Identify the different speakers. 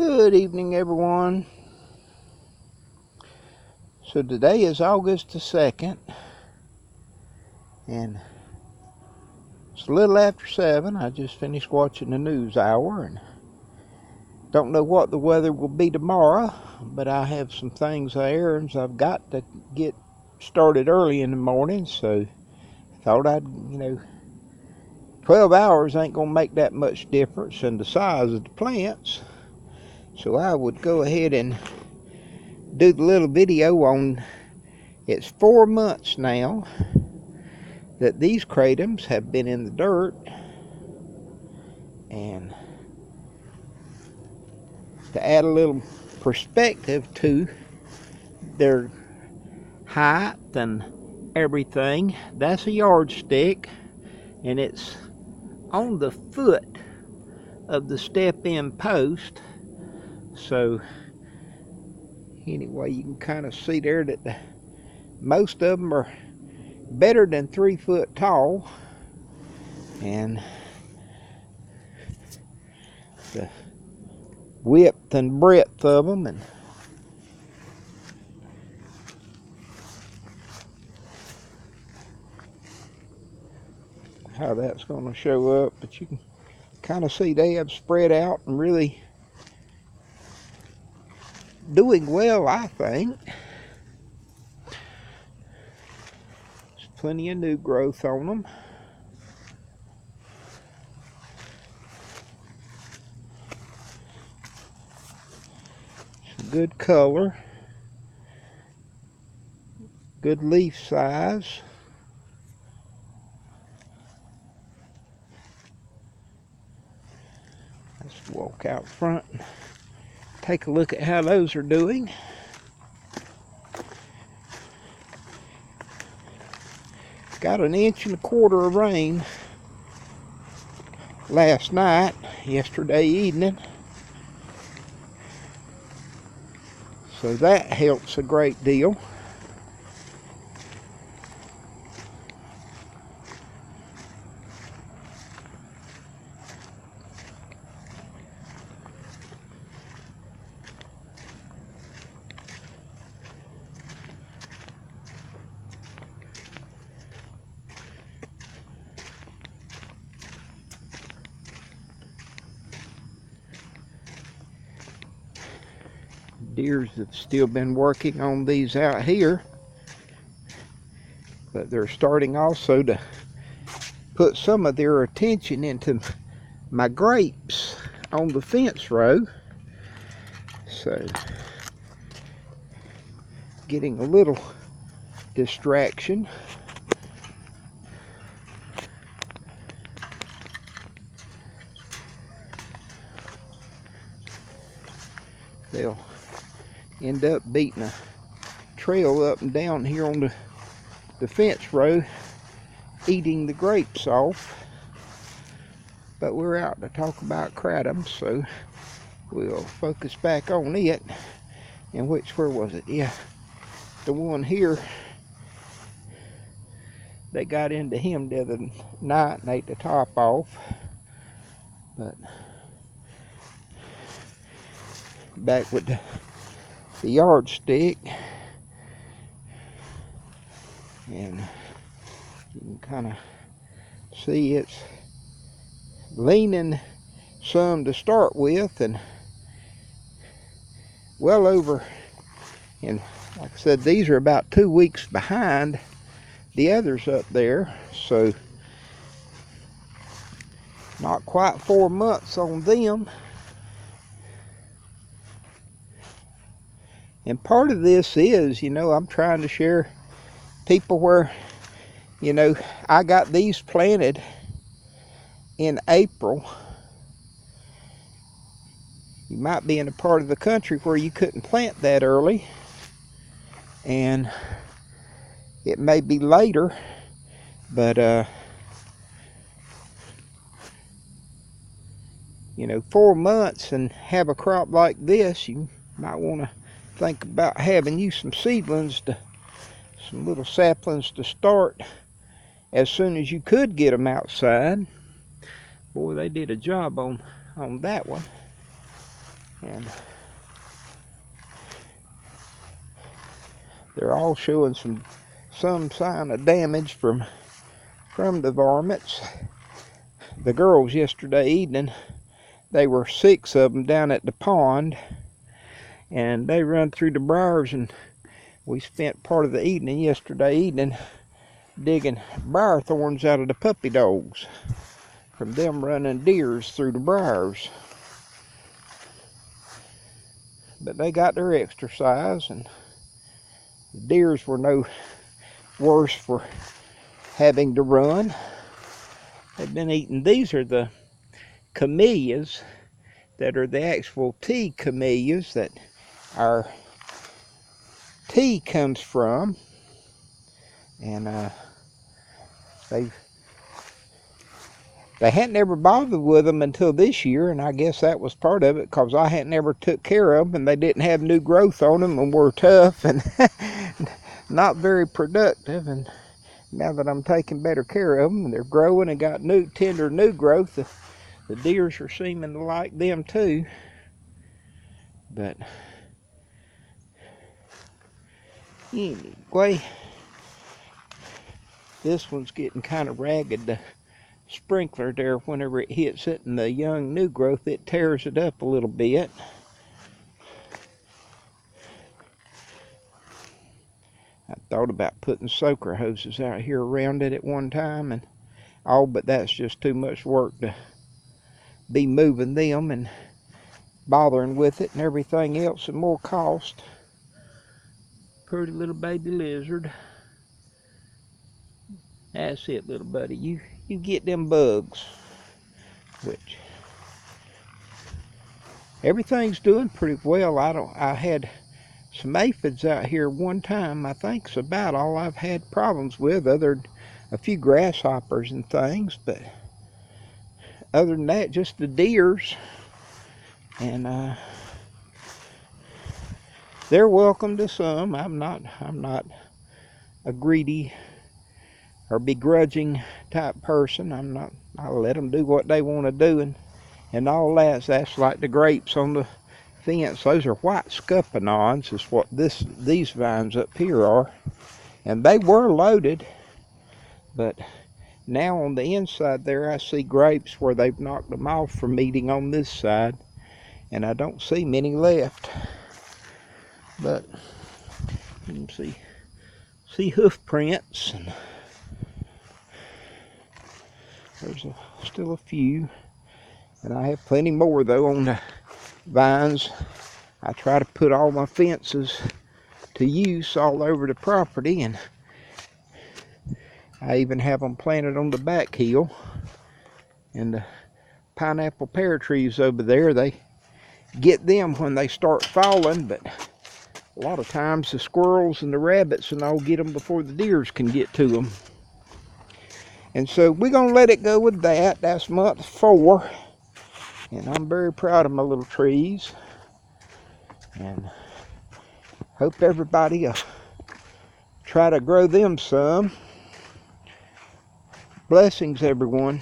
Speaker 1: Good evening, everyone. So today is August the 2nd, and it's a little after 7. I just finished watching the news hour, and don't know what the weather will be tomorrow, but I have some errands I've got to get started early in the morning, so I thought 12 hours ain't gonna make that much difference in the size of the plants, so I would go ahead and do the little video on. It's 4 months now that these kratom have been in the dirt, and to add a little perspective to their height and everything, that's a yardstick, and it's on the foot of the step-in post. So anyway, you can kind of see there that most of them are better than 3 foot tall, and the width and breadth of them, and how that's going to show up, but you can kind of see they have spread out and really doing well, I think. There's plenty of new growth on them. Good color, good leaf size. Let's walk out front and take a look at how those are doing. Got 1.25 inches of rain yesterday evening. So that helps a great deal. Deers have still been working on these out here, but they're starting also to put some of their attention into my grapes on the fence row. So getting a little distraction. They'll end up beating a trail up and down here on the fence row, eating the grapes off. But we're out to talk about kratom, so we'll focus back on it. And where was it? Yeah, the one here. They got into him the other night and ate the top off. But back with the yardstick, and you can kind of see it's leaning some to start with, and well over, and like I said, these are about 2 weeks behind the others up there, so not quite 4 months on them. And part of this is, I'm trying to share people where, I got these planted in April. You might be in a part of the country where you couldn't plant that early, and it may be later, but 4 months and have a crop like this, you might want to think about having you some seedlings, some little saplings to start as soon as you could get them outside. Boy, they did a job on that one. And they're all showing some sign of damage from the varmints. The girls yesterday evening, they were 6 of them down at the pond, and they run through the briars, and we spent part of the evening yesterday evening digging briar thorns out of the puppy dogs from them running deers through the briars. But they got their exercise, and the deers were no worse for having to run. They've been eating, these are the camellias that are the actual tea camellias that our tea comes from. And they hadn't ever bothered with them until this year, and I guess that was part of it, because I hadn't ever took care of them, and they didn't have new growth on them, and were tough and not very productive. And now that I'm taking better care of them, and they're growing and got tender new growth, the deers are seeming to like them too. But anyway, this one's getting kind of ragged. The sprinkler there, whenever it hits it and the young new growth, it tears it up a little bit. I thought about putting soaker hoses out here around it at one time, and all, but that's just too much work to be moving them and bothering with it and everything else, and more cost. Pretty little baby lizard. That's it, little buddy. You get them bugs. Which everything's doing pretty well. I had some aphids out here one time. I think it's about all I've had problems with, other than a few grasshoppers and things. But other than that, just the deers. And they're welcome to some. I'm not a greedy or begrudging type person. I'll let them do what they want to do, and all that. That's like the grapes on the fence. Those are white scuppernons, is what these vines up here are. And they were loaded, but now on the inside there I see grapes where they've knocked them off from eating on this side, and I don't see many left. But you can see hoof prints, and there's still a few, and I have plenty more though on the vines. I try to put all my fences to use all over the property, and I even have them planted on the back hill. And the pineapple pear trees over there, they get them when they start falling, but a lot of times the squirrels and the rabbits and all get them before the deers can get to them. And so we're going to let it go with that. That's month 4. And I'm very proud of my little trees. And hope everybody try to grow them some. Blessings, everyone.